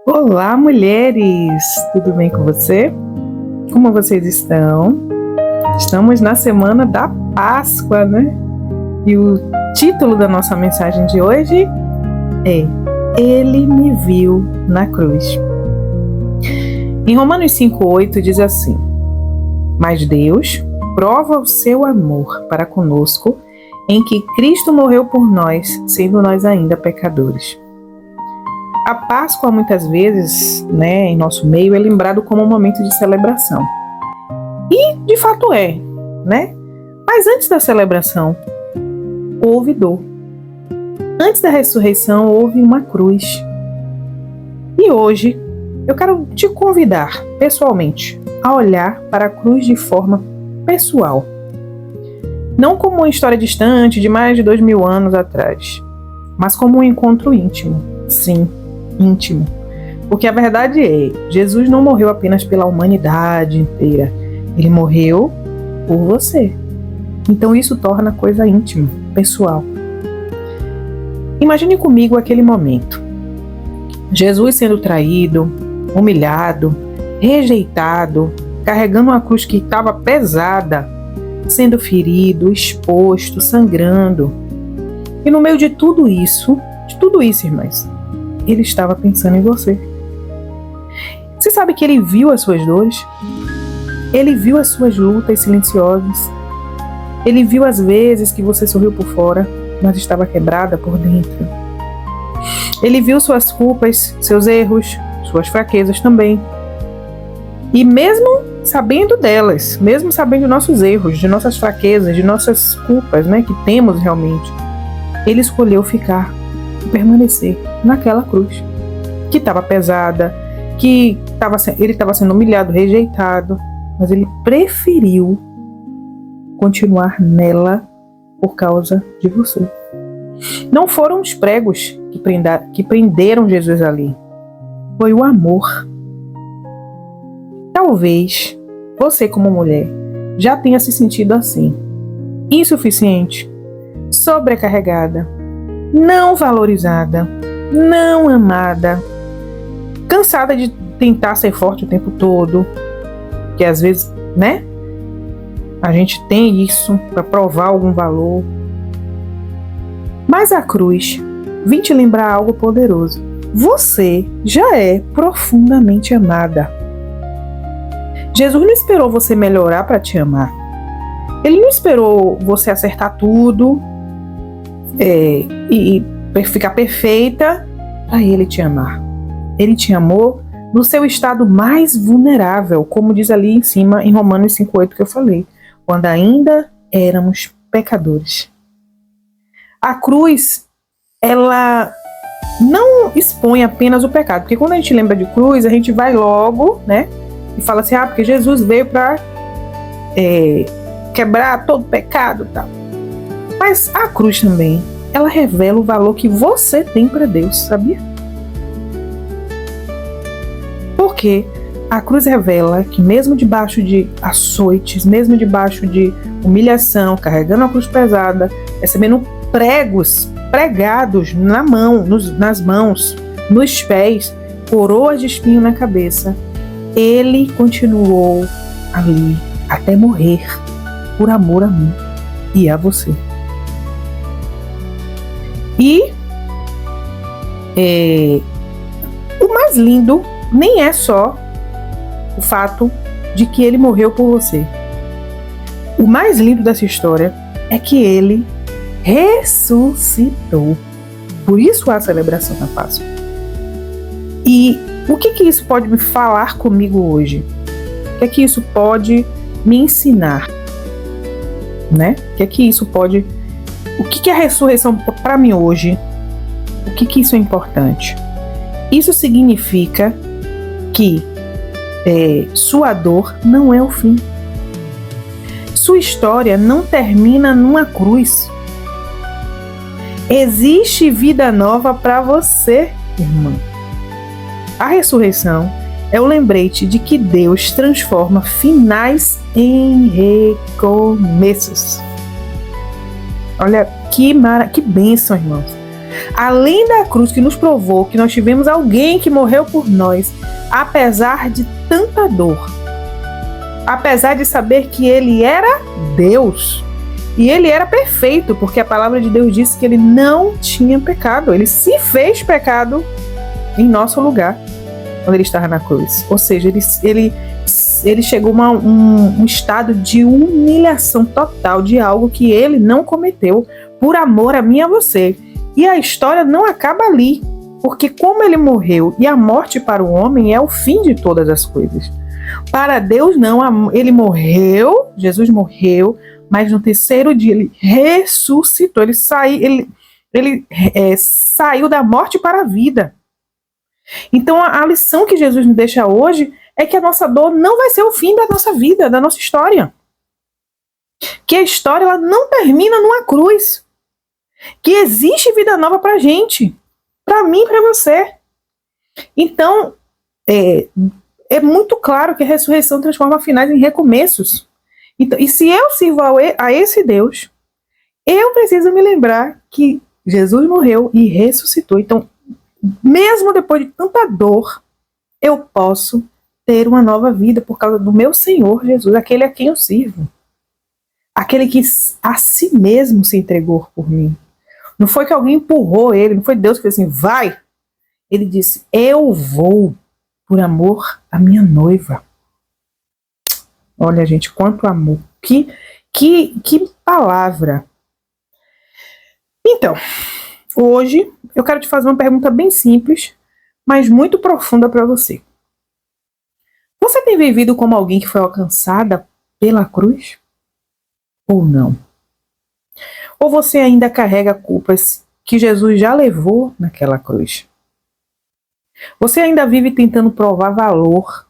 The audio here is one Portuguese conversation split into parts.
Olá, mulheres! Tudo bem com você? Como vocês estão? Estamos na semana da Páscoa, né? E o título da nossa mensagem de hoje é Ele me viu na cruz. Em Romanos 5,8 diz assim: Mas Deus prova o seu amor para conosco em que Cristo morreu por nós, sendo nós ainda pecadores. A Páscoa, muitas vezes, em nosso meio, é lembrado como um momento de celebração. E, de fato, é, né? Mas antes da celebração, houve dor. Antes da ressurreição, houve uma cruz. E hoje, eu quero te convidar, pessoalmente, a olhar para a cruz de forma pessoal. Não como uma história distante, de mais de 2000 anos atrás, mas como um encontro íntimo. Sim, íntimo. Porque a verdade é, Jesus não morreu apenas pela humanidade inteira. Ele morreu por você. Então isso torna a coisa íntima, pessoal. Imagine comigo aquele momento. Jesus sendo traído, humilhado, rejeitado, carregando uma cruz que estava pesada, sendo ferido, exposto, sangrando. E no meio de tudo isso, irmãs, Ele estava pensando em você. Você sabe que Ele viu as suas dores? Ele viu as suas lutas silenciosas. Ele viu as vezes que você sorriu por fora, mas estava quebrada por dentro. Ele viu suas culpas, seus erros, suas fraquezas também. E mesmo sabendo delas, mesmo sabendo de nossos erros, de nossas fraquezas, de nossas culpas, que temos realmente, Ele escolheu ficar e permanecer naquela cruz, que estava pesada, que ele estava sendo humilhado, rejeitado, mas Ele preferiu continuar nela por causa de você. Não foram os pregos que prenderam Jesus ali, foi o amor. Talvez você, como mulher, já tenha se sentido assim, insuficiente, sobrecarregada, não valorizada, não amada, cansada de tentar ser forte o tempo todo, que às vezes, a gente tem isso para provar algum valor. Mas a cruz vem te lembrar algo poderoso. Você já é profundamente amada. Jesus não esperou você melhorar para te amar. Ele não esperou você acertar tudo e ficar perfeita para Ele te amar. Ele te amou no seu estado mais vulnerável, como diz ali em cima em Romanos 5,8 que eu falei, quando ainda éramos pecadores. A cruz, ela não expõe apenas o pecado, porque quando a gente lembra de cruz, a gente vai logo, e fala assim, porque Jesus veio para quebrar todo pecado e tal. Mas a cruz também, ela revela o valor que você tem para Deus, sabia? Porque a cruz revela que mesmo debaixo de açoites, mesmo debaixo de humilhação, carregando a cruz pesada, recebendo pregos pregados nas mãos, nos pés, coroas de espinho na cabeça, Ele continuou ali até morrer por amor a mim e a você. E o mais lindo nem é só o fato de que Ele morreu por você. O mais lindo dessa história é que Ele ressuscitou. Por isso há a celebração da Páscoa. E o que isso pode me falar comigo hoje? O que isso pode me ensinar? O que é a ressurreição para mim hoje? O que isso é importante? Isso significa que sua dor não é o fim. Sua história não termina numa cruz. Existe vida nova para você, irmã. A ressurreição é o lembrete de que Deus transforma finais em recomeços. Olha, que bênção, irmãos. Além da cruz que nos provou que nós tivemos alguém que morreu por nós, apesar de tanta dor, apesar de saber que ele era Deus, e ele era perfeito, porque a palavra de Deus disse que ele não tinha pecado, ele se fez pecado em nosso lugar, quando ele estava na cruz. Ou seja, ele chegou a um estado de humilhação total de algo que ele não cometeu, por amor a mim e a você. E a história não acaba ali, porque como ele morreu, e a morte para o homem é o fim de todas as coisas. Para Deus não, ele morreu, Jesus morreu, mas no terceiro dia ele ressuscitou, ele saiu da morte para a vida. Então a lição que Jesus nos deixa hoje é que a nossa dor não vai ser o fim da nossa vida, da nossa história. Que a história ela não termina numa cruz. Que existe vida nova pra gente, pra mim e pra você. Então, é muito claro que a ressurreição transforma finais em recomeços. Então, e se eu sirvo a esse Deus, eu preciso me lembrar que Jesus morreu e ressuscitou. Então, mesmo depois de tanta dor, eu posso ter uma nova vida por causa do meu Senhor Jesus, aquele a quem eu sirvo. Aquele que a si mesmo se entregou por mim. Não foi que alguém empurrou ele, não foi Deus que disse assim, vai. Ele disse, eu vou por amor à minha noiva. Olha, gente, quanto amor. Que palavra. Então, hoje eu quero te fazer uma pergunta bem simples, mas muito profunda para você. Você tem vivido como alguém que foi alcançada pela cruz? Ou não? Ou você ainda carrega culpas que Jesus já levou naquela cruz? Você ainda vive tentando provar valor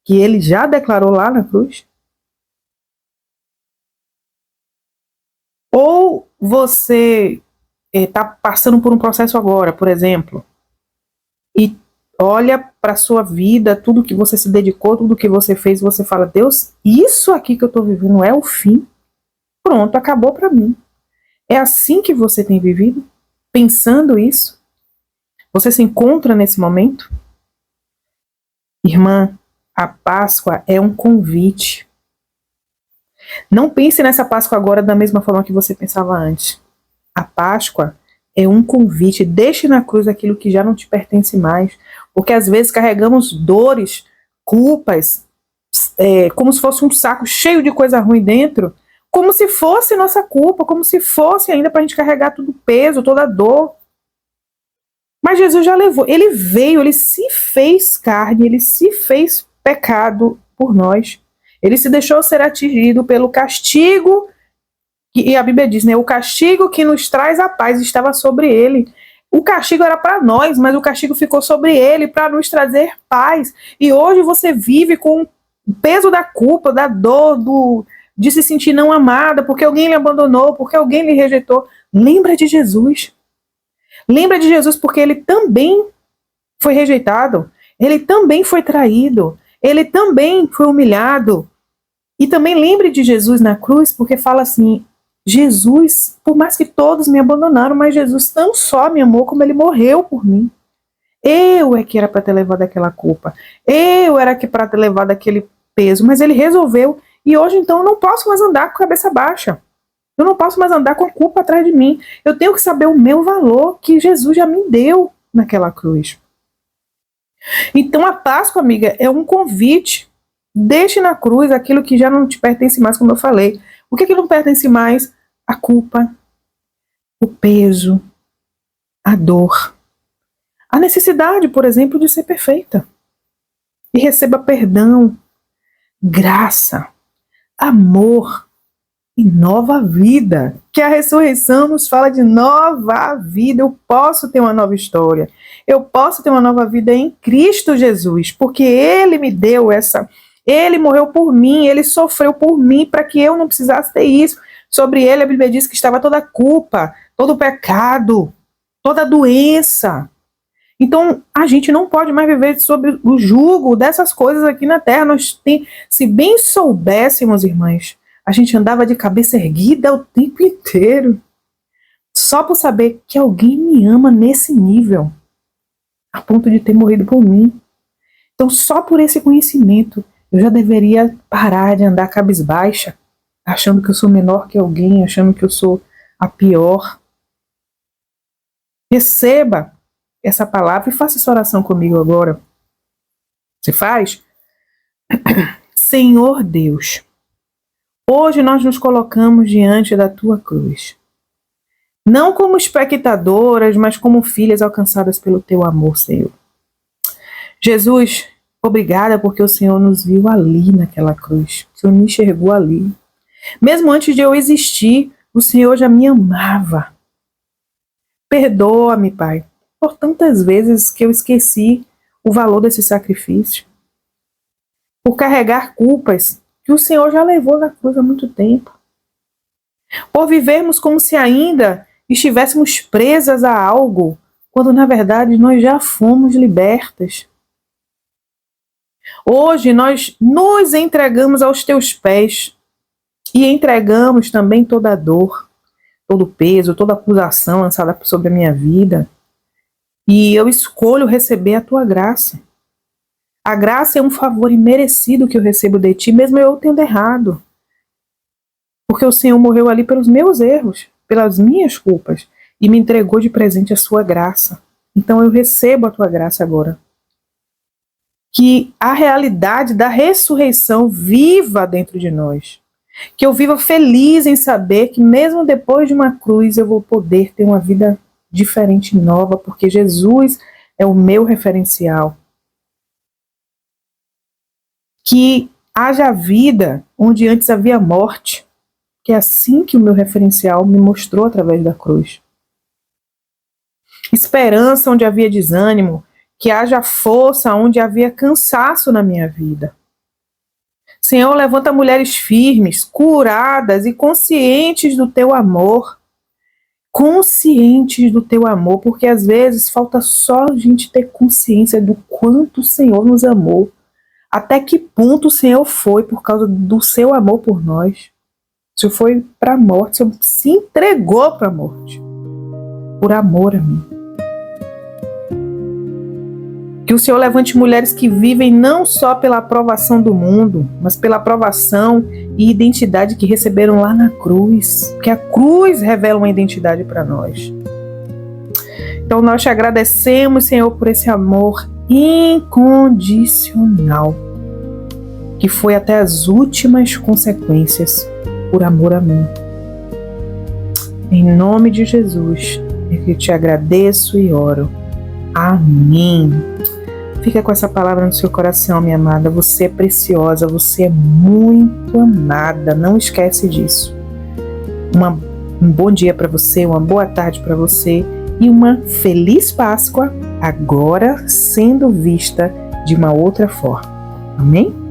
que ele já declarou lá na cruz? Ou você está passando por um processo agora, por exemplo, e olha para a sua vida, tudo que você se dedicou, tudo que você fez, você fala, Deus, isso aqui que eu estou vivendo é o fim? Pronto, acabou para mim. É assim que você tem vivido? Pensando isso? Você se encontra nesse momento? Irmã, a Páscoa é um convite. Não pense nessa Páscoa agora da mesma forma que você pensava antes. A Páscoa é um convite. Deixe na cruz aquilo que já não te pertence mais. Porque às vezes carregamos dores, culpas, como se fosse um saco cheio de coisa ruim dentro, como se fosse nossa culpa, como se fosse ainda para a gente carregar todo o peso, toda a dor. Mas Jesus já levou, ele veio, ele se fez carne, ele se fez pecado por nós. Ele se deixou ser atingido pelo castigo, e a Bíblia diz, né, o castigo que nos traz a paz estava sobre ele. O castigo era para nós, mas o castigo ficou sobre ele para nos trazer paz. E hoje você vive com o peso da culpa, da dor, de se sentir não amada, porque alguém lhe abandonou, porque alguém lhe rejeitou. Lembra de Jesus. Lembra de Jesus porque ele também foi rejeitado, ele também foi traído, ele também foi humilhado. E também lembre de Jesus na cruz, porque fala assim, Jesus, por mais que todos me abandonaram, mas Jesus não só me amou, como ele morreu por mim. Eu é que era para ter levado aquela culpa, eu era que para ter levado aquele peso, mas ele resolveu. E hoje, então, eu não posso mais andar com a cabeça baixa. Eu não posso mais andar com a culpa atrás de mim. Eu tenho que saber o meu valor que Jesus já me deu naquela cruz. Então, a Páscoa, amiga, é um convite. Deixe na cruz aquilo que já não te pertence mais, como eu falei. O que não pertence mais? A culpa, o peso, a dor. A necessidade, por exemplo, de ser perfeita. E receba perdão, graça, amor e nova vida. Que a ressurreição nos fala de nova vida. Eu posso ter uma nova história. Eu posso ter uma nova vida em Cristo Jesus. Porque Ele me deu essa... Ele morreu por mim, Ele sofreu por mim para que eu não precisasse ter isso. Sobre Ele a Bíblia diz que estava toda a culpa, todo o pecado, toda a doença. Então, a gente não pode mais viver sob o jugo dessas coisas aqui na Terra. Se bem soubéssemos, irmãs, a gente andava de cabeça erguida o tempo inteiro. Só por saber que alguém me ama nesse nível, a ponto de ter morrido por mim. Então, só por esse conhecimento, eu já deveria parar de andar cabisbaixa, achando que eu sou menor que alguém, achando que eu sou a pior. Receba essa palavra e faça essa oração comigo agora. Você faz? Senhor Deus, hoje nós nos colocamos diante da tua cruz. Não como espectadoras, mas como filhas alcançadas pelo teu amor, Senhor. Jesus, obrigada porque o Senhor nos viu ali naquela cruz. O Senhor me enxergou ali. Mesmo antes de eu existir, o Senhor já me amava. Perdoa-me, Pai, por tantas vezes que eu esqueci o valor desse sacrifício. Por carregar culpas que o Senhor já levou na cruz há muito tempo. Por vivermos como se ainda estivéssemos presas a algo, quando na verdade nós já fomos libertas. Hoje nós nos entregamos aos teus pés e entregamos também toda a dor, todo o peso, toda a acusação lançada sobre a minha vida. E eu escolho receber a tua graça. A graça é um favor imerecido que eu recebo de ti, mesmo eu tendo errado. Porque o Senhor morreu ali pelos meus erros, pelas minhas culpas, e me entregou de presente a sua graça. Então eu recebo a tua graça agora. Que a realidade da ressurreição viva dentro de nós. Que eu viva feliz em saber que mesmo depois de uma cruz eu vou poder ter uma vida diferente, nova, porque Jesus é o meu referencial. Que haja vida onde antes havia morte, que é assim que o meu referencial me mostrou através da cruz. Esperança onde havia desânimo, que haja força onde havia cansaço na minha vida. Senhor, levanta mulheres firmes, curadas e conscientes do teu amor. Conscientes do teu amor, porque às vezes falta só a gente ter consciência do quanto o Senhor nos amou. Até que ponto o Senhor foi por causa do seu amor por nós. O Senhor foi para a morte, o Senhor se entregou para a morte. Por amor a mim. Que o Senhor levante mulheres que vivem não só pela aprovação do mundo, mas pela aprovação e identidade que receberam lá na cruz. Que a cruz revela uma identidade para nós. Então nós te agradecemos, Senhor, por esse amor incondicional, que foi até as últimas consequências por amor a mim. Em nome de Jesus, eu te agradeço e oro. Amém. Fica com essa palavra no seu coração, minha amada. Você é preciosa, você é muito amada. Não esquece disso. Um bom dia para você, uma boa tarde para você e uma feliz Páscoa, agora sendo vista de uma outra forma. Amém?